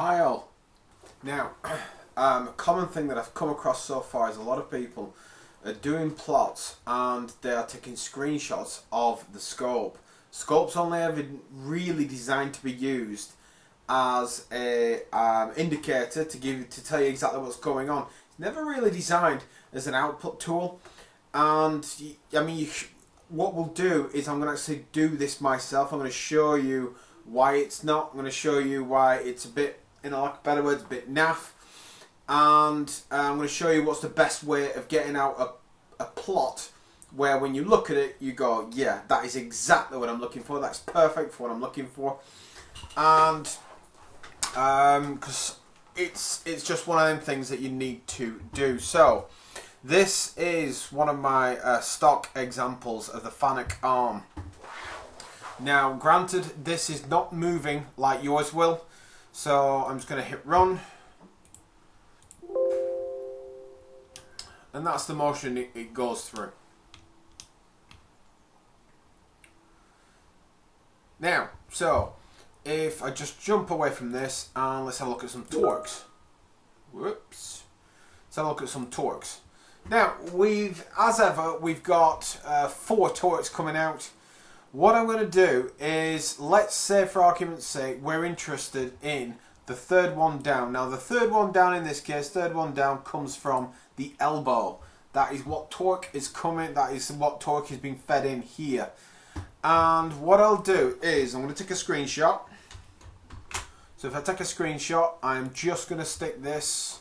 Hi all. Now, a common thing that I've come across so far is a lot of people are doing plots and they are taking screenshots of the scope. Scope's only ever really designed to be used as a indicator to tell you exactly what's going on. It's never really designed as an output tool. And I mean, what we'll do is I'm going to actually do this myself. I'm going to show you why it's not. I'm going to show you why it's a bit, in a lack of better words, a bit naff. And I'm going to show you what's the best way of getting out a plot where when you look at it, you go, yeah, that is exactly what I'm looking for. That's perfect for what I'm looking for. And because it's just one of them things that you need to do. So this is one of my stock examples of the Fanuc arm. Now, granted, this is not moving like yours will, so I'm just going to hit run. And that's the motion it goes through. Now, so, if I just jump away from this and let's have a look at some torques. Whoops. Let's have a look at some torques. Now, as ever, we've got 4 torques coming out. What I'm going to do is, let's say for argument's sake, we're interested in the third one down. Now the third one down in this case, third one down comes from the elbow. That is what torque is coming, that is what torque is being fed in here. And what I'll do is, I'm going to take a screenshot. So if I take a screenshot, I'm just going to stick this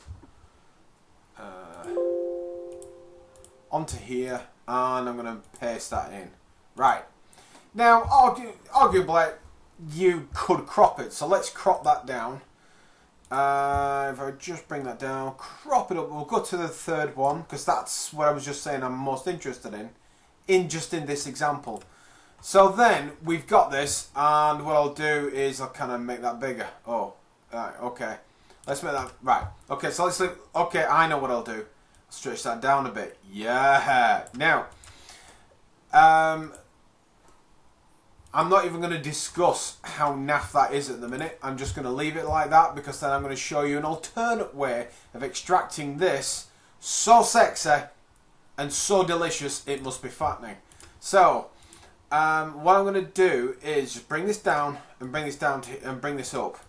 onto here and I'm going to paste that in. Right. Now, arguably, you could crop it, so let's crop that down. If I just bring that down, crop it up, we'll go to the third one, because that's what I was just saying I'm most interested in this example. So then, we've got this, and what I'll do is I'll kind of make that bigger. Oh, right, okay. Let's make that, right. Okay, so let's leave, okay, I know what I'll do. Stretch that down a bit. Yeah. Now, I'm not even going to discuss how naff that is at the minute. I'm just going to leave it like that because then I'm going to show you an alternate way of extracting this so sexy and so delicious it must be fattening. So what I'm going to do is just bring this down and bring this down and bring this up.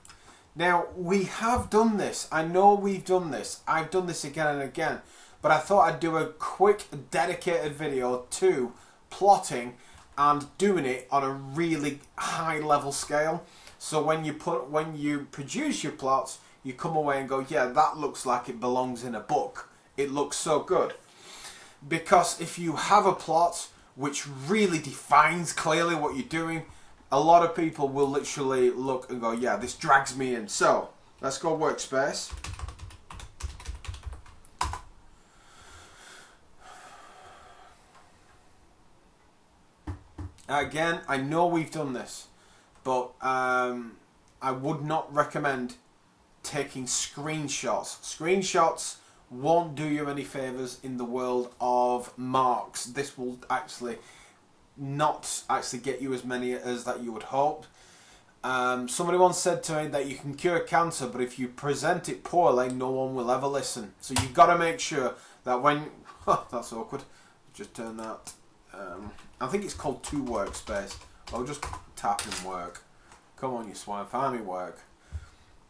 Now we have done this. I know we've done this. I've done this again and again, but I thought I'd do a quick dedicated video to plotting and doing it on a really high level scale, so when you produce your plots, you come away and go, yeah, that looks like it belongs in a book. It looks so good. Because if you have a plot which really defines clearly what you're doing, a lot of people will literally look and go, yeah, this drags me in. So let's go workspace. Again, I know we've done this, but I would not recommend taking screenshots. Screenshots won't do you any favours in the world of marks. This will actually not get you as many as that you would hope. Somebody once said to me that you can cure cancer, but if you present it poorly, no one will ever listen. So you've got to make sure that when... that's awkward. Just turn that... I think it's called 2 workspace. I'll just tap in work. Come on, you swine, find me work.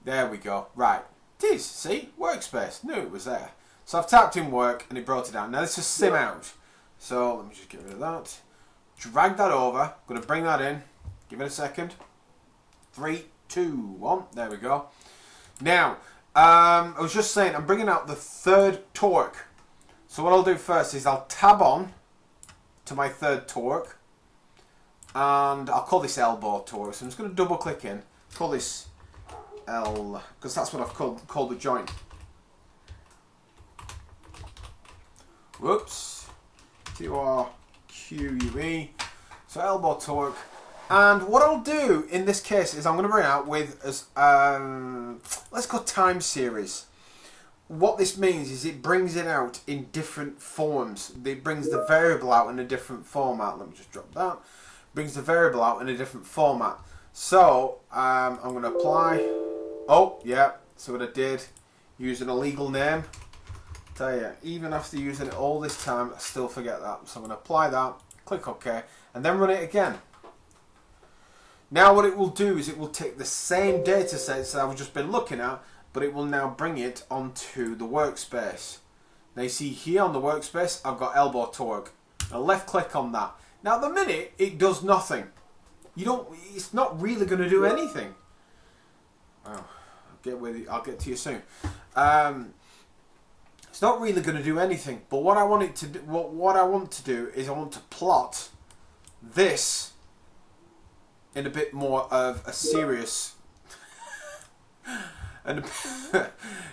There we go. Right. It is. See? Workspace. Knew it was there. So I've tapped in work and it brought it down. Now let's just sim out. So let me just get rid of that. Drag that over. I'm going to bring that in. Give it a second. 3, 2, 1. There we go. Now, I was just saying, I'm bringing out the third torque. So what I'll do first is I'll tab on to my third torque, and I'll call this elbow torque. So I'm just going to double click in, call this L, because that's what I've called the joint. Whoops, T-O-R-Q-U-E. So elbow torque, and what I'll do in this case is I'm going to bring out with let's go time series. What this means is it brings it out in different forms. It brings the variable out in a different format. Let me just drop that. Brings the variable out in a different format. So I'm going to apply Oh, yeah, so what I did, using a legal name. Tell you, even after using it all this time, I still forget that. So I'm going to apply that, click OK, and then run it again. Now what it will do is it will take the same data sets that I've just been looking at, but it will now bring it onto the workspace. Now you see here on the workspace, I've got elbow torque. Now left click on that. Now at the minute, it does nothing. It's not really going to do anything. Oh, I'll get to you soon. It's not really going to do anything, but what I want it to do, what I want to do is I want to plot this in a bit more of a serious and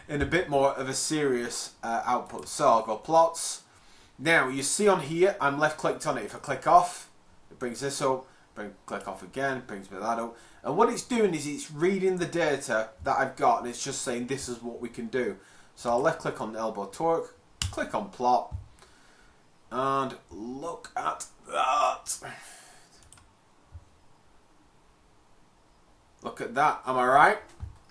in a bit more of a serious output. So I'll go plots. Now you see on here, I'm left clicked on it. If I click off, it brings this up. Click off again, brings me that up. And what it's doing is it's reading the data that I've got, and it's just saying this is what we can do. So I'll left click on the elbow torque, click on plot, and look at that. Look at that, am I right?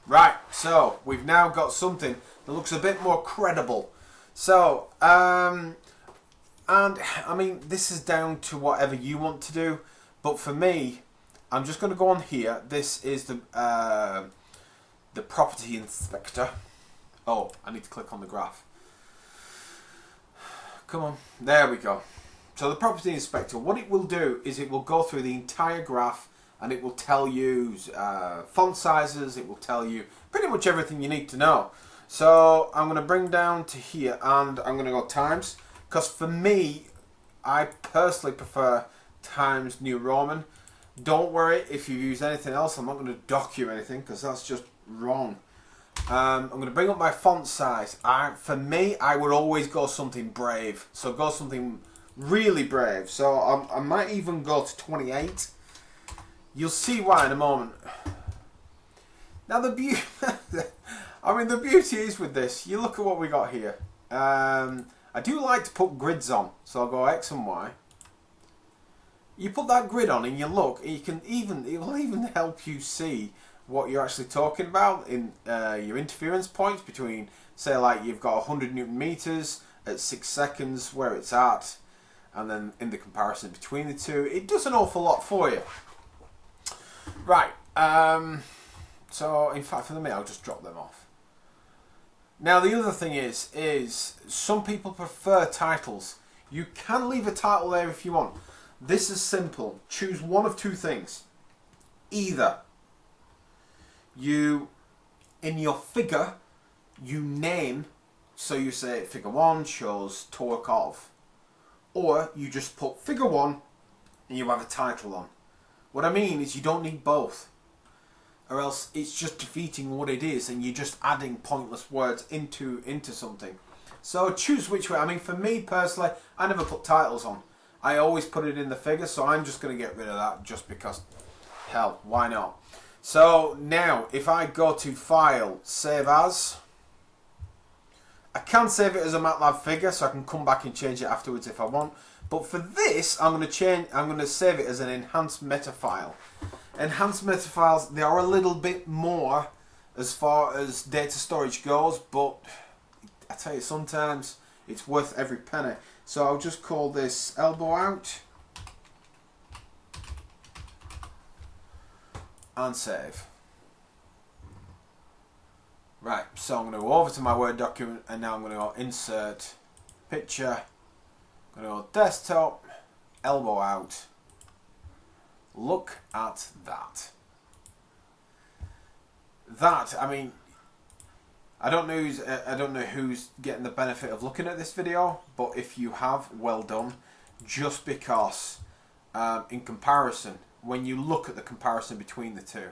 Right, so we've now got something that looks a bit more credible. So, and I mean, this is down to whatever you want to do, but for me, I'm just going to go on here. This is the property inspector. Oh, I need to click on the graph. Come on, there we go. So the property inspector, what it will do is it will go through the entire graph, and it will tell you font sizes, it will tell you pretty much everything you need to know. So I'm going to bring down to here, and I'm going to go times, because for me, I personally prefer Times New Roman. Don't worry if you use anything else, I'm not going to dock you anything, because that's just wrong. I'm going to bring up my font size. For me, I would always go something brave. So go something really brave. So I might even go to 28. You'll see why in a moment. Now the beauty, I mean the beauty is with this, you look at what we got here. I do like to put grids on, so I'll go X and Y. You put that grid on and you look, and it will even help you see what you're actually talking about in your interference points between, say, like you've got 100 Newton meters at 6 seconds where it's at, and then in the comparison between the two, it does an awful lot for you. Right, so in fact for the minute I'll just drop them off. Now the other thing is some people prefer titles. You can leave a title there if you want. This is simple. Choose one of two things. Either you, in your figure, you name, so you say figure 1 shows torque of, or you just put figure 1 and you have a title on. What I mean is you don't need both, or else it's just defeating what it is and you're just adding pointless words into something. So choose which way. I mean, for me personally, I never put titles on. I always put it in the figure, so I'm just going to get rid of that just because, hell, why not? So now, if I go to File, Save As, I can save it as a MATLAB figure, so I can come back and change it afterwards if I want. But for this, I'm going to save it as an enhanced meta file. Enhanced meta files, they are a little bit more as far as data storage goes, but I tell you, sometimes it's worth every penny. So I'll just call this elbow out and save. Right, so I'm going to go over to my Word document, and now I'm going to go insert picture. I'm going to go desktop, elbow out. Look at that. That, I mean, I don't know who's getting the benefit of looking at this video, but if you have, well done. Just because, in comparison, when you look at the comparison between the two,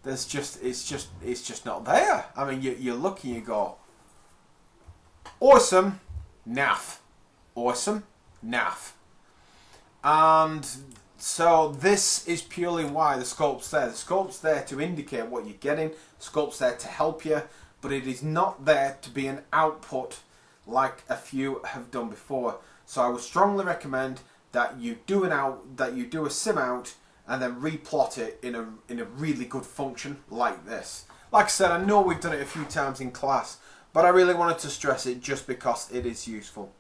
it's just not there. I mean, you look and you go, awesome, naff, awesome, naff. And so this is purely why the scope's there. The scope's there to indicate what you're getting. The scope's there to help you, but it is not there to be an output like a few have done before. So I would strongly recommend that you do a sim out and then replot it in a really good function like this. Like I said, I know we've done it a few times in class, but I really wanted to stress it just because it is useful.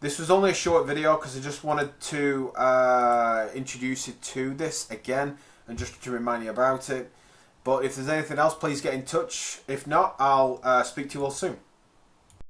This was only a short video because I just wanted to introduce you to this again and just to remind you about it. But if there's anything else, please get in touch. If not, I'll speak to you all soon.